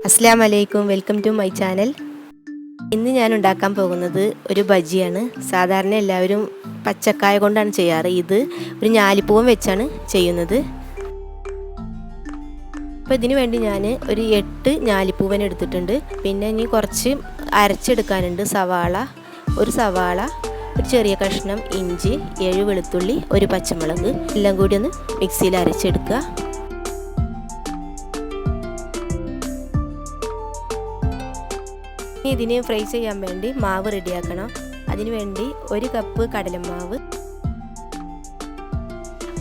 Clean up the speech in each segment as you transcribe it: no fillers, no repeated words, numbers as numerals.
Assalamu alaikum, welcome to my channel. ഇന്ന് ഞാൻ ഉണ്ടാക്കാൻ പോകുന്നത് ഒരു ബജിയാണ്. സാധാരണ എല്ലാവരും പച്ചക്കായ കൊണ്ടാണ് ചെയ്യാറ്. ഇത് ഒരു ഞാലിപ്പൂവൻ വെച്ചാണ് ചെയ്യുന്നത്. അപ്പോൾ ഇതിനു വേണ്ടി ഞാൻ ഒരു 8 ഞാലിപ്പൂവൻ എടുത്തിട്ടുണ്ട്. പിന്നെ ഇനി കുറച്ച് അരച്ചെടുക്കാനുണ്ട്. ഒരു സവാള, ഒരു ചെറിയ കഷ്ണം ഇഞ്ചി, 7 വെളുത്തുള്ളി, ഒരു പച്ചമുളക് എല്ലാം കൂടി ഒന്ന് മിക്സിയിൽ അരച്ചെടുക്കുക. ഇതിനെ ഫ്രൈ ചെയ്യാൻ വേണ്ടി മാവ് റെഡിയാക്കണം. അതിനുവേണ്ടി 1 കപ്പ് കടലമാവ്,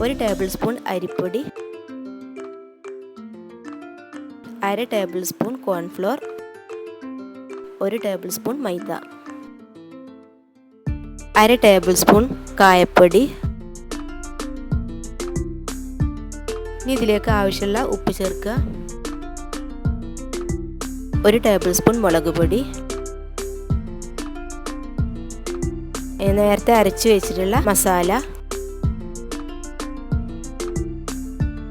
1 ടേബിൾ സ്പൂൺ അരിപ്പൊടി, 1/2 tablespoon cornflour, 1 tablespoon മൈദ, 1/2 ടേബിൾ സ്പൂൺ കായപ്പൊടി. ഇനി ഇതിലേക്ക് ആവശ്യമുള്ള ഉപ്പ് ചേർക്കുക. 1 ടേബിൾ സ്പൂൺ മുളക് പൊടി, നേരത്തെ അരച്ചു വെച്ചിട്ടുള്ള മസാല,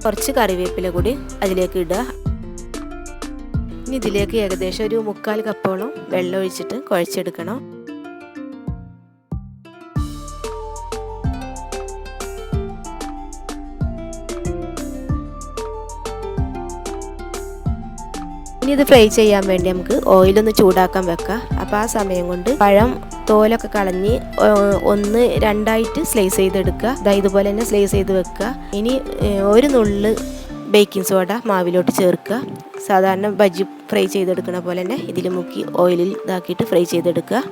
കുറച്ച് കറിവേപ്പില കൂടി അതിലേക്ക് ഇടുക. ഇനി ഇതിലേക്ക് ഏകദേശം ഒരു 3/4 കപ്പോളം വെള്ളം ഒഴിച്ചിട്ട് കുഴച്ചെടുക്കണം. ഇനി ഇത് ഫ്രൈ ചെയ്യാൻ വേണ്ടി നമുക്ക് ഓയിലൊന്ന് ചൂടാക്കാൻ വെക്കാം. അപ്പോൾ ആ സമയം കൊണ്ട് പഴം തോലൊക്കെ കളഞ്ഞ് 1-2 സ്ലൈസ് ചെയ്തെടുക്കുക. ഇതുപോലെ തന്നെ സ്ലൈസ് ചെയ്ത് വെക്കുക. ഇനി 1 നുള്ള് ബേക്കിംഗ് സോഡ മാവിലോട്ട് ചേർക്കുക. സാധാരണ ബജി ഫ്രൈ ചെയ്തെടുക്കണ പോലെ തന്നെ ഇതിൽ മുക്കി ഓയിലിൽ ഇതാക്കിയിട്ട് ഫ്രൈ ചെയ്തെടുക്കുക.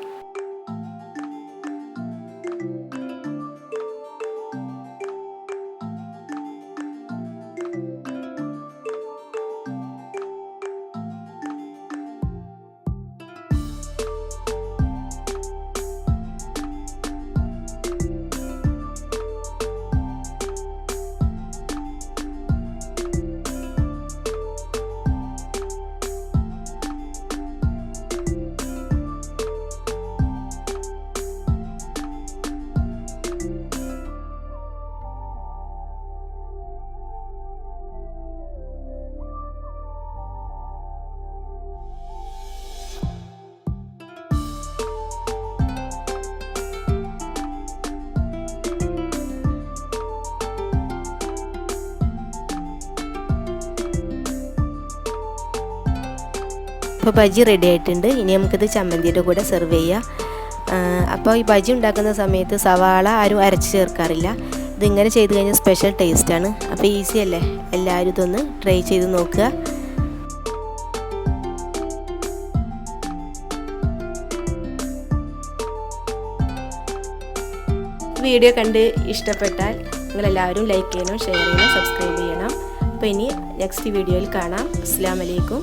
അപ്പോൾ ബജി റെഡി ആയിട്ടുണ്ട്. ഇനി നമുക്കിത് ചമ്മന്തിയുടെ കൂടെ സെർവ് ചെയ്യാം. അപ്പോൾ ഈ ബജി ഉണ്ടാക്കുന്ന സമയത്ത് സവാള ആരും അരച്ച് ചേർക്കാറില്ല. ഇതിങ്ങനെ ചെയ്ത് കഴിഞ്ഞാൽ സ്പെഷ്യൽ ടേസ്റ്റാണ്. അപ്പോൾ ഈസി അല്ലേ, എല്ലാവരും ഇതൊന്ന് ട്രൈ ചെയ്ത് നോക്കുക. വീഡിയോ കണ്ട് ഇഷ്ടപ്പെട്ടാൽ നിങ്ങളെല്ലാവരും ലൈക്ക് ചെയ്യണം, ഷെയർ ചെയ്യണം, സബ്സ്ക്രൈബ് ചെയ്യണം. അപ്പോൾ ഇനി നെക്സ്റ്റ് വീഡിയോയിൽ കാണാം. അസ്സലാമു അലൈക്കും.